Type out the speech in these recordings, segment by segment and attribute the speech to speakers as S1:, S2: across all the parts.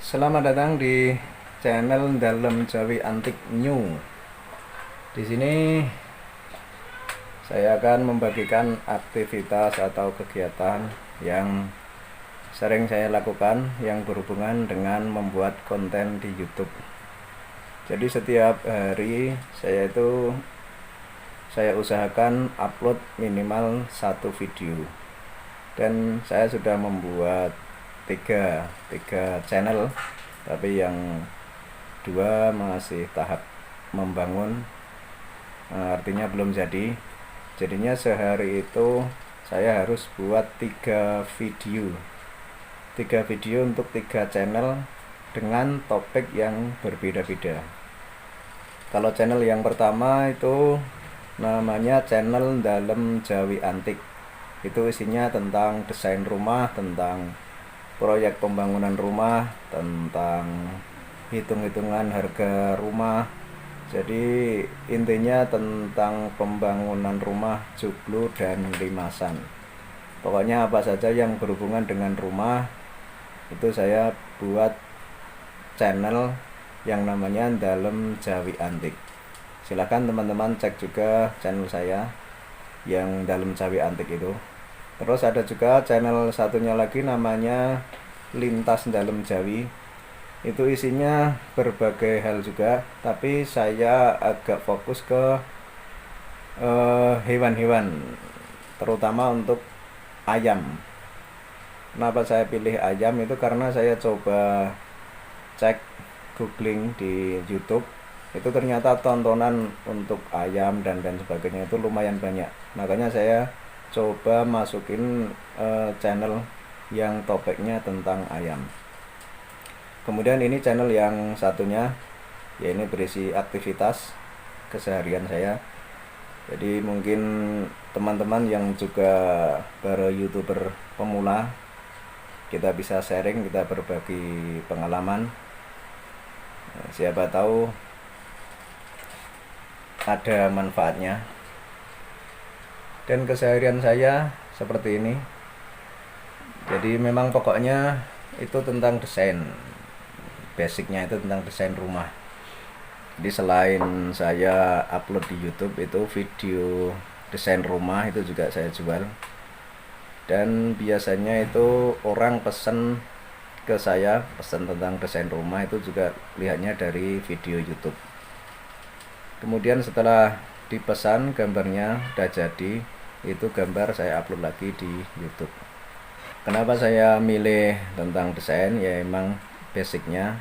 S1: Selamat datang di channel Dalem Jawi Antik New. Di sini saya akan membagikan aktivitas atau kegiatan yang sering saya lakukan yang berhubungan dengan membuat konten di YouTube. Jadi setiap hari saya usahakan upload minimal 1 video. Dan saya sudah membuat tiga channel, tapi yang 2 masih tahap membangun, artinya belum jadi. Jadinya sehari itu saya harus buat 3 video untuk 3 channel dengan topik yang berbeda-beda. Kalau channel yang pertama itu namanya channel Dalem Jawi Antik. Itu isinya tentang desain rumah, tentang proyek pembangunan rumah, tentang hitung-hitungan harga rumah. Jadi intinya tentang pembangunan rumah, joglo dan limasan. Pokoknya apa saja yang berhubungan dengan rumah itu saya buat channel yang namanya Dalem Jawi Antik. Silakan teman-teman cek juga channel saya yang Dalem Jawi Antik itu. Terus ada juga channel satunya lagi namanya Lintas Dalem Jawi. Itu isinya berbagai hal juga, tapi saya agak fokus ke hewan-hewan, terutama untuk ayam. Kenapa saya pilih ayam itu karena saya coba cek googling di YouTube, itu ternyata tontonan untuk ayam dan sebagainya itu lumayan banyak. Makanya saya coba masukin channel yang topiknya tentang ayam. Kemudian ini channel yang satunya, ya ini berisi aktivitas keseharian saya. Jadi mungkin teman-teman yang juga para YouTuber pemula, kita bisa sharing, kita berbagi pengalaman. Siapa tahu ada manfaatnya. Dan keseharian saya seperti ini. Jadi memang pokoknya itu tentang desain. Basicnya itu tentang desain rumah. Jadi selain saya upload di YouTube itu video desain rumah, itu juga saya jual. Dan biasanya itu orang pesen ke saya, pesan tentang desain rumah itu juga lihatnya dari video YouTube. Kemudian setelah dipesan gambarnya udah jadi, itu gambar saya upload lagi di YouTube. Kenapa saya milih tentang desain? Ya emang basicnya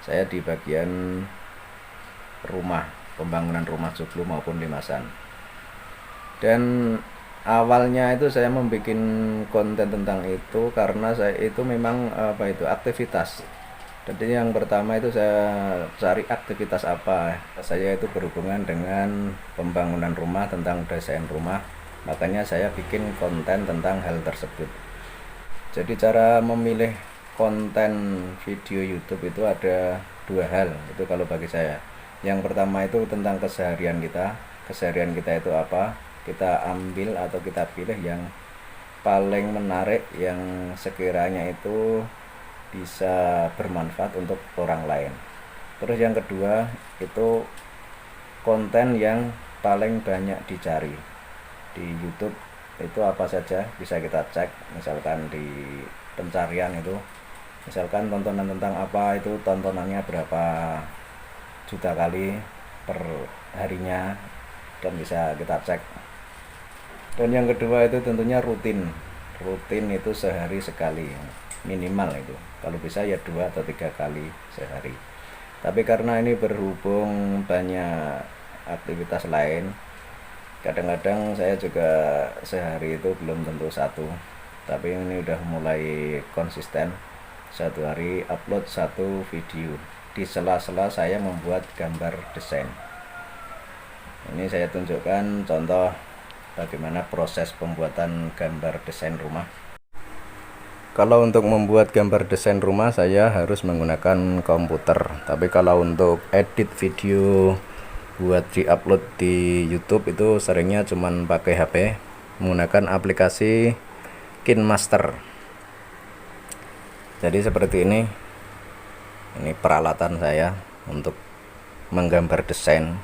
S1: saya di bagian rumah, pembangunan rumah joglo maupun limasan. Dan awalnya itu saya membuat konten tentang itu karena saya itu memang aktivitas. Jadi yang pertama itu saya cari aktivitas apa. Saya itu berhubungan dengan pembangunan rumah, tentang desain rumah. Makanya saya bikin konten tentang hal tersebut. Jadi cara memilih konten video YouTube itu ada 2 hal. Itu kalau bagi saya. Yang pertama itu tentang keseharian kita. Keseharian kita itu apa? Kita ambil atau kita pilih yang paling menarik, yang sekiranya itu bisa bermanfaat untuk orang lain. Terus yang kedua itu konten yang paling banyak dicari di YouTube itu apa saja, bisa kita cek. Misalkan di pencarian itu, misalkan tontonan tentang apa itu tontonannya berapa juta kali per harinya, dan bisa kita cek. Dan yang kedua itu tentunya rutin itu sehari sekali minimal, itu kalau bisa ya 2 atau 3 kali sehari. Tapi karena ini berhubung banyak aktivitas lain, kadang-kadang saya juga sehari itu belum tentu 1, tapi ini udah mulai konsisten. 1 hari upload 1 video. Di sela-sela saya membuat gambar desain. Ini saya tunjukkan contoh bagaimana proses pembuatan gambar desain rumah. Kalau untuk membuat gambar desain rumah saya harus menggunakan komputer. Tapi kalau untuk edit video buat di-upload di YouTube itu seringnya cuman pakai HP menggunakan aplikasi KineMaster. Jadi seperti ini. Ini peralatan saya untuk menggambar desain.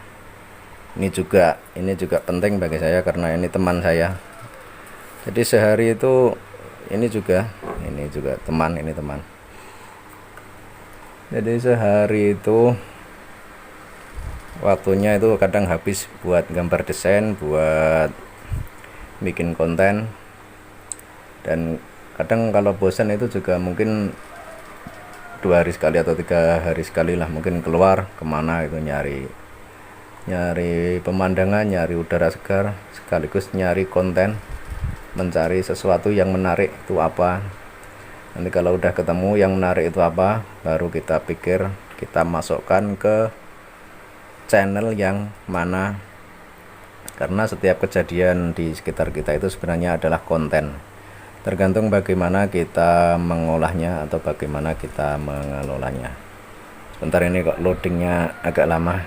S1: Ini juga penting bagi saya karena ini teman saya. Jadi sehari itu ini juga teman, ini teman. Jadi sehari itu waktunya itu kadang habis buat gambar desain, buat bikin konten. Dan kadang kalau bosan itu juga mungkin 2 hari sekali atau 3 hari sekali lah, mungkin keluar kemana itu nyari pemandangan, nyari udara segar, sekaligus nyari konten, mencari sesuatu yang menarik itu apa. Nanti kalau udah ketemu yang menarik itu apa, baru kita pikir kita masukkan ke channel yang mana, karena setiap kejadian di sekitar kita itu sebenarnya adalah konten, tergantung bagaimana kita mengolahnya atau bagaimana kita mengelolanya. Sebentar, ini kok loadingnya agak lama.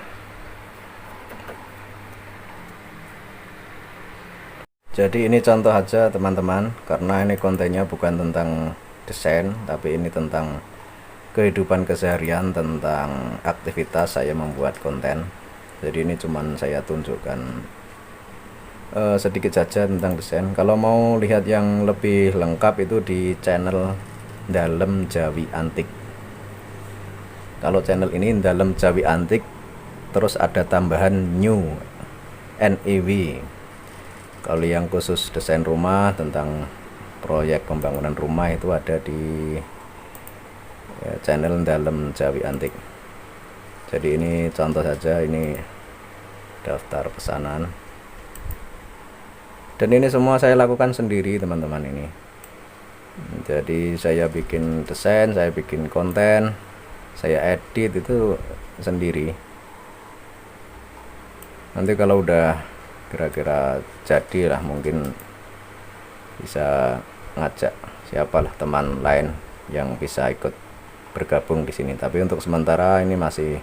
S1: Jadi ini contoh aja teman-teman, karena ini kontennya bukan tentang desain, tapi ini tentang kehidupan keseharian, tentang aktivitas saya membuat konten. Jadi ini cuman saya tunjukkan sedikit saja tentang desain. Kalau mau lihat yang lebih lengkap itu di channel Dalem Jawi Antik. Kalau channel ini Dalem Jawi Antik, terus ada tambahan new NEW. Kalau yang khusus desain rumah, tentang proyek pembangunan rumah, itu ada di channel Dalem Jawi Antik. Jadi ini contoh saja, ini daftar pesanan. Dan ini semua saya lakukan sendiri teman-teman ini. Jadi saya bikin desain, saya bikin konten, saya edit itu sendiri. Nanti kalau udah kira-kira jadi lah, mungkin bisa ngajak siapalah teman lain yang bisa ikut bergabung di sini. Tapi untuk sementara ini masih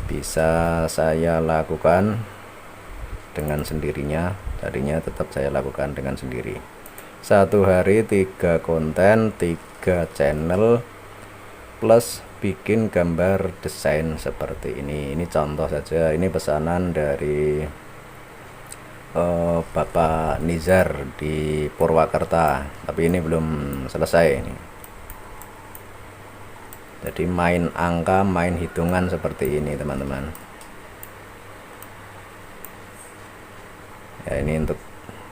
S1: bisa saya lakukan dengan sendirinya. Tadinya tetap saya lakukan dengan sendiri. 1 hari 3 konten, 3 channel, plus bikin gambar desain seperti ini. Ini contoh saja, ini pesanan dari Bapak Nizar di Purwakarta, tapi ini belum selesai ini. Jadi main angka, main hitungan seperti ini teman-teman. Ya, ini untuk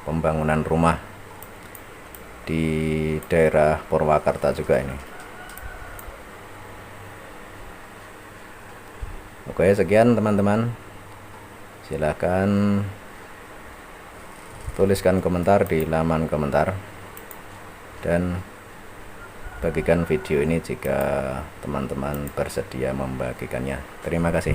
S1: pembangunan rumah di daerah Purwakarta juga ini. Oke, sekian teman-teman. Silahkan tuliskan komentar di laman komentar, dan bagikan video ini jika teman-teman bersedia membagikannya. Terima kasih.